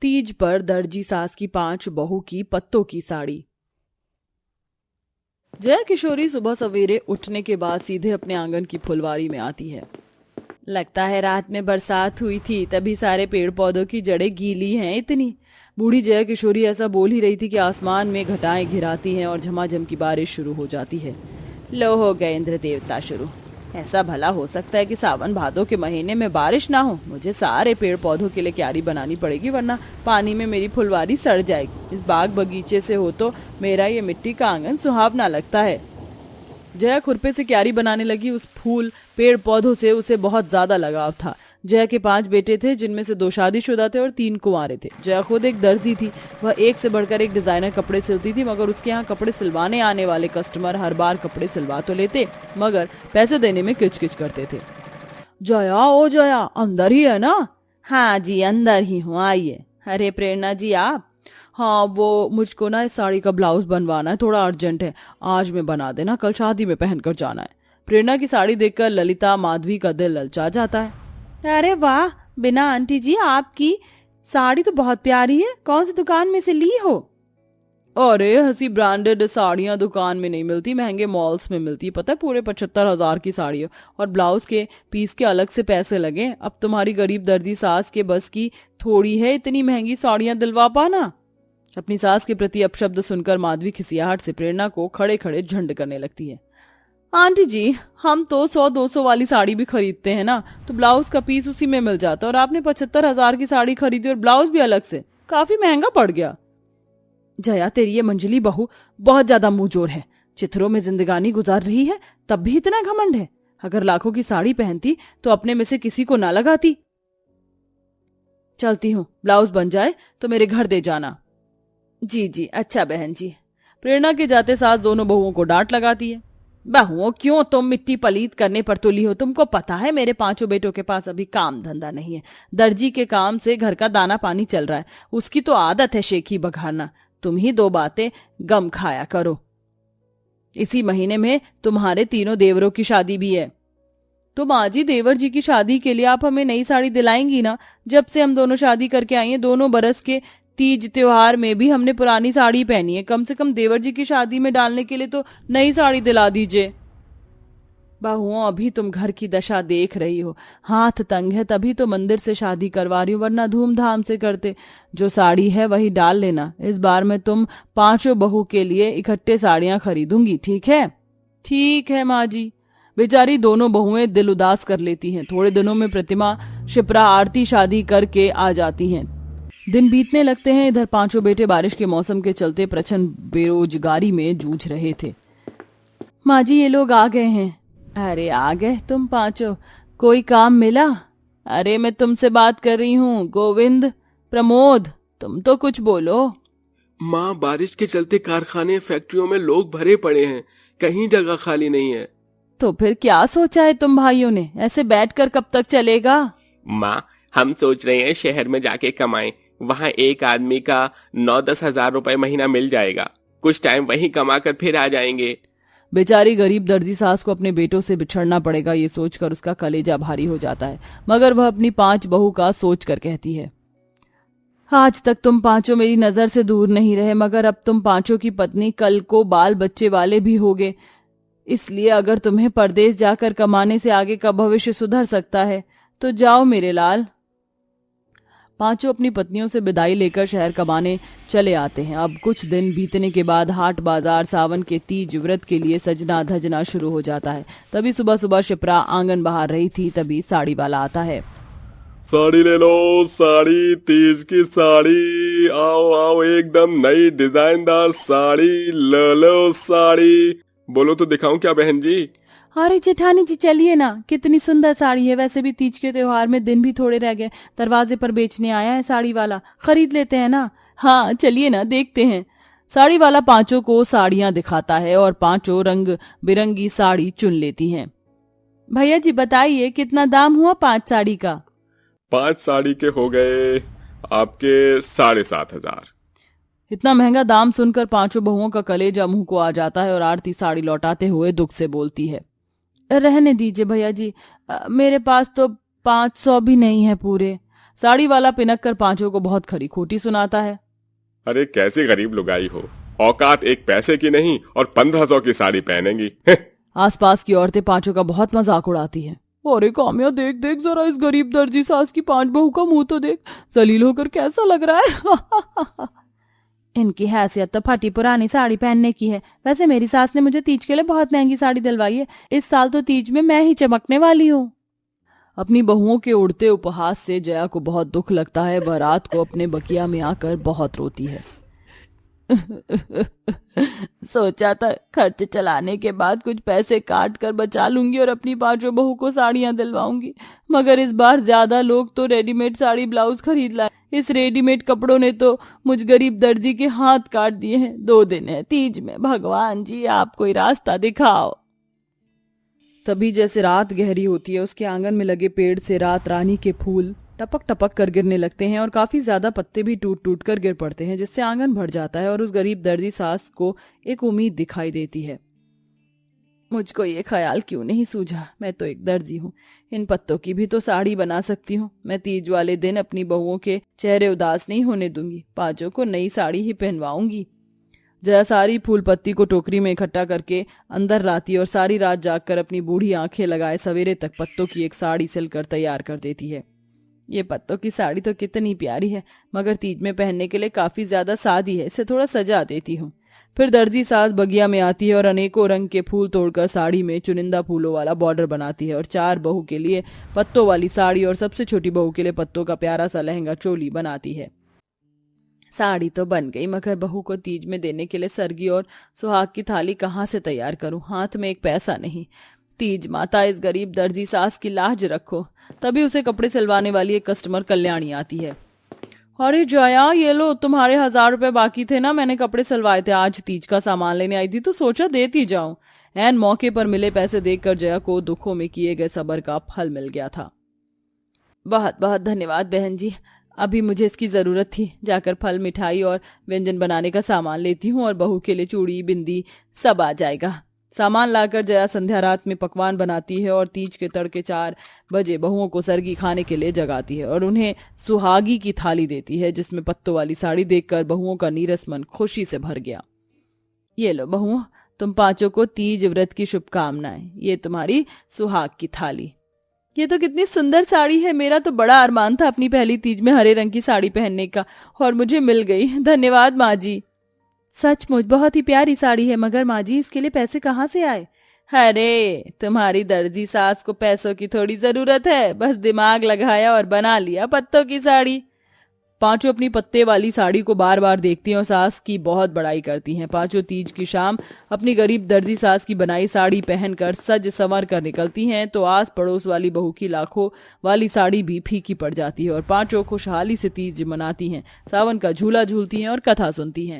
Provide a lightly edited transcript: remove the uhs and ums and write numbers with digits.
तीज पर दर्जी सास की 5 बहू की पत्तों की साड़ी। जया किशोरी सुबह सवेरे उठने के बाद सीधे अपने आंगन की फुलवारी में आती है। लगता है रात में बरसात हुई थी, तभी सारे पेड़ पौधों की जड़ें गीली हैं इतनी। बूढ़ी जया किशोरी ऐसा बोल ही रही थी कि आसमान में घटाएं घिराती हैं और झमाझम की बारिश शुरू हो जाती है। लो हो गए इंद्र देवता शुरू। ऐसा भला हो सकता है कि सावन भादों के महीने में बारिश ना हो? मुझे सारे पेड़ पौधों के लिए क्यारी बनानी पड़ेगी, वरना पानी में मेरी फुलवारी सड़ जाएगी। इस बाग बगीचे से हो तो मेरा ये मिट्टी का आंगन सुहावना लगता है। जया खुरपे से क्यारी बनाने लगी। उस फूल पेड़ पौधों से उसे बहुत ज्यादा लगाव था। जया के 5 बेटे थे, जिनमें से 2 शादीशुदा थे और 3 कुंवारे थे। जया खुद एक दर्जी थी। वह एक से बढ़कर एक डिजाइनर कपड़े सिलती थी, मगर उसके यहाँ कपड़े सिलवाने आने वाले कस्टमर हर बार कपड़े सिलवा तो लेते, मगर पैसे देने में किचकिच करते थे। जया, ओ जया, अंदर ही है ना? हाँ जी, अंदर ही हूँ, आइए। अरे प्रेरणा जी, आप? हाँ, वो मुझको ना इस साड़ी का ब्लाउज बनवाना है, थोड़ा अर्जेंट है। आज में बना देना, कल शादी में पहनकर जाना है। प्रेरणा की साड़ी देखकर ललिता माधवी का दिल ललचा जाता है। अरे वाह बिना आंटी जी, आपकी साड़ी तो बहुत प्यारी है। कौन सी दुकान में से ली हो? अरे हंसी, ब्रांडेड साड़ियां दुकान में नहीं मिलती, महंगे मॉल्स में मिलती। पता है, पूरे 75,000 की साड़ी है और ब्लाउज के पीस के अलग से पैसे लगे। अब तुम्हारी गरीब दर्जी सास के बस की थोड़ी है इतनी महंगी साड़ियां दिलवा पाना। अपनी सास के प्रति अपशब्द सुनकर माधवी खिसियाहट से प्रेरणा को खड़े खड़े झंड करने लगती है। आंटी जी, हम तो 100-200 वाली साड़ी भी खरीदते हैं ना, तो ब्लाउज का पीस उसी में मिल जाता, और आपने 75,000 की साड़ी खरीदी और ब्लाउज भी अलग से, काफी महंगा पड़ गया। जया, तेरी ये मंजली बहू बहुत ज्यादा मुंहजोर है। चित्रों में जिंदगानी गुजार रही है, तब भी इतना घमंड है। अगर लाखों की साड़ी पहनती तो अपने में से किसी को ना लगाती। चलती हूँ, ब्लाउज बन जाए तो मेरे घर दे जाना। जी जी, अच्छा बहन जी। प्रेरणा के जाते सास दोनों बहुओं को डांट लगाती है। बहुओं, क्यों तुम मिट्टी पलीत करने पर तुली हो? तुमको पता है मेरे 5 बेटों के पास अभी काम धंधा नहीं है। दर्जी के काम से घर का दाना पानी चल रहा है। उसकी तो आदत है शेखी बघारना। तुम ही 2 बातें गम खाया करो। इसी महीने में तुम्हारे 3 देवरों की शादी भी है। तो माँ जी, देवर जी की शादी के लिए आप हमें नई साड़ी दिलाएंगी ना? जब से हम दोनों शादी करके आई हैं, दोनों बरस के तीज त्योहार में भी हमने पुरानी साड़ी पहनी है। कम से कम देवर जी की शादी में डालने के लिए तो नई साड़ी दिला दीजिए। बहुओं, अभी तुम घर की दशा देख रही हो। हाथ तंग है, तभी तो मंदिर से शादी करवा रही हूँ, वरना धूमधाम से करते। जो साड़ी है वही डाल लेना। इस बार मैं तुम 5 बहू के लिए इकट्ठे साड़ियां खरीदूंगी, ठीक है? ठीक है माँ जी। बेचारी दोनों बहुएं दिल उदास कर लेती हैं। थोड़े दिनों में प्रतिमा, शिप्रा, आरती शादी करके आ जाती हैं। दिन बीतने लगते हैं। इधर 5 बेटे बारिश के मौसम के चलते प्रचंड बेरोजगारी में जूझ रहे थे। माँ जी, ये लोग आ गए हैं। अरे आ गए तुम 5? कोई काम मिला? अरे मैं तुमसे बात कर रही हूँ। गोविंद, प्रमोद, तुम तो कुछ बोलो। माँ, बारिश के चलते कारखाने फैक्ट्रियों में लोग भरे पड़े हैं, कहीं जगह खाली नहीं है। तो फिर क्या सोचा है तुम भाइयों ने? ऐसे बैठकर कब तक चलेगा? माँ, हम सोच रहे हैं शहर में जाके कमाएं। वहाँ एक आदमी का 9-10 हजार रुपए महीना मिल जाएगा। कुछ टाइम वहीं कमा कर फिर आ जाएंगे। बेचारी गरीब दर्जी सास को अपने बेटों से बिछड़ना पड़ेगा, ये सोचकर उसका कलेजा भारी हो जाता है। मगर वह अपनी 5 बहू का सोच कर कहती है, आज तक तुम 5 मेरी नजर से दूर नहीं रहे, मगर अब तुम 5 की पत्नी, कल को बाल बच्चे वाले भी होगे। इसलिए अगर तुम्हें परदेश जाकर कमाने से आगे का भविष्य सुधर सकता है तो जाओ मेरे लाल। 5 अपनी पत्नियों से विदाई लेकर शहर कमाने चले आते हैं। अब कुछ दिन बीतने के बाद हाट बाजार सावन के तीज व्रत के लिए सजना धजना शुरू हो जाता है। तभी सुबह सुबह शिप्रा आंगन बहार रही थी, तभी साड़ी वाला आता है। साड़ी ले लो, साड़ी, तीज की साड़ी, आओ आओ, एकदम नई डिजाइनदार साड़ी, ले लो साड़ी। बोलो तो दिखाऊं क्या बहन जी? अरे जेठानी जी, चलिए ना, कितनी सुंदर साड़ी है। वैसे भी तीज के त्योहार में दिन भी थोड़े रह गए। दरवाजे पर बेचने आया है साड़ी वाला, खरीद लेते हैं ना। हाँ चलिए ना, देखते हैं। साड़ी वाला 5 को साड़ियां दिखाता है और 5 रंग बिरंगी साड़ी चुन लेती हैं। भैया जी बताइए, कितना दाम हुआ 5 साड़ी का? 5 साड़ी के हो गए आपके 7,500। इतना महंगा दाम सुनकर 5 बहुओं का कलेजा मुंह को आ जाता है और आरती साड़ी लौटाते हुए दुख से बोलती है, रहने दीजिए भैया जी, मेरे पास तो 500 भी नहीं है पूरे। साड़ी वाला पिनक कर पांचों को बहुत खरी खोटी सुनाता है। अरे कैसे गरीब लुगाई हो, औकात एक पैसे की नहीं और 1500 की साड़ी पहनेंगी। आसपास की औरतें पांचों का बहुत मजाक उड़ाती हैं। अरे काम्या, देख देख जरा इस गरीब दर्जी सास की 5 बहू का मुंह तो देख, जलील होकर कैसा लग रहा है। इनकी हैसियत तो फटी पुरानी साड़ी पहनने की है। वैसे मेरी सास ने मुझे तीज के लिए बहुत महंगी साड़ी दिलवाई है। इस साल तो तीज में मैं ही चमकने वाली हूँ। अपनी बहुओं के उड़ते उपहास से जया को बहुत दुख लगता है। वह रात को अपने बकिया में आकर बहुत रोती है। सोचा था खर्च चलाने के बाद कुछ पैसे काट कर बचा लूंगी और अपनी 5 बहू को साड़ियां दिलवाऊंगी, मगर इस बार ज्यादा लोग तो रेडीमेड साड़ी ब्लाउज खरीद लाए। इस रेडीमेड कपड़ों ने तो मुझ गरीब दर्जी के हाथ काट दिए हैं। 2 दिन है तीज में, भगवान जी आप कोई रास्ता दिखाओ। तभी जैसे रात गहरी होती है, उसके आंगन में लगे पेड़ से रात रानी के फूल टपक टपक कर गिरने लगते हैं और काफी ज्यादा पत्ते भी टूट टूट कर गिर पड़ते हैं, जिससे आंगन भर जाता है और उस गरीब दर्जी सास को एक उम्मीद दिखाई देती है। मुझको ये ख्याल क्यों नहीं सूझा, मैं तो एक दर्जी हूँ, इन पत्तों की भी तो साड़ी बना सकती हूँ। मैं तीज वाले दिन अपनी बहुओं के चेहरे उदास नहीं होने दूंगी, 5 को नई साड़ी ही पहनवाऊंगी। जया सारी फूल पत्ती को टोकरी में इकट्ठा करके अंदर लाती और सारी रात जागकर अपनी बूढ़ी आंखें लगाए सवेरे तक पत्तों की एक साड़ी सिलकर तैयार कर देती है। ये पत्तों की साड़ी तो कितनी प्यारी है, मगर तीज में पहनने के लिए काफी ज्यादा सादी है, इसे थोड़ा सजा देती हूँ। फिर दर्जी सास बगिया में आती है और अनेकों रंग के फूल तोड़कर साड़ी में चुनिंदा फूलों वाला बॉर्डर बनाती है और 4 बहू के लिए पत्तों वाली साड़ी और सबसे छोटी बहू के लिए पत्तों का प्यारा सा लहंगा चोली बनाती है। साड़ी तो बन गई, मगर बहू को तीज में देने के लिए सरगी और सुहाग की थाली कहाँ से तैयार करूं? हाथ में एक पैसा नहीं। तीज माता इस गरीब दर्जी सास की लाज रखो। तभी उसे कपड़े सिलवाने वाली एक कस्टमर कल्याणी आती है। अरे जया, ये लो, तुम्हारे 1000 रुपए बाकी थे ना, मैंने कपड़े सिलवाए थे। आज तीज का सामान लेने आई थी तो सोचा देती जाऊं। ऐन मौके पर मिले पैसे देखकर जया को दुखों में किए गए सब्र का फल मिल गया था। बहुत बहुत धन्यवाद बहन जी, अभी मुझे इसकी जरूरत थी। जाकर फल, मिठाई और व्यंजन बनाने का सामान लेती हूँ और बहू के लिए चूड़ी बिंदी सब आ जाएगा। सामान लाकर जया संध्या रात में पकवान बनाती है और तीज के तड़के 4 बजे बहुओं को सरगी खाने के लिए जगाती है और उन्हें सुहागी की थाली देती है, जिसमें पत्तों वाली साड़ी देखकर बहुओं का नीरस मन खुशी से भर गया। ये लो बहुओं, तुम 5 को तीज व्रत की शुभकामनाएं। ये तुम्हारी सुहाग की थाली। ये तो कितनी सुंदर साड़ी है। मेरा तो बड़ा अरमान था अपनी पहली तीज में हरे रंग की साड़ी पहनने का, और मुझे मिल गई। धन्यवाद माँ जी। सचमुच बहुत ही प्यारी साड़ी है, मगर माँ जी इसके लिए पैसे कहाँ से आए? अरे तुम्हारी दर्जी सास को पैसों की थोड़ी जरूरत है, बस दिमाग लगाया और बना लिया पत्तों की साड़ी। 5 अपनी पत्ते वाली साड़ी को बार बार देखती हैं और सास की बहुत बड़ाई करती हैं। 5 तीज की शाम अपनी गरीब दर्जी सास की बनाई साड़ी पहनकर सज संवर कर निकलती हैं तो आस पड़ोस वाली बहू की लाखों वाली साड़ी भी फीकी पड़ जाती है और 5 खुशहाली से तीज मनाती हैं, सावन का झूला झूलती हैं और कथा सुनती हैं।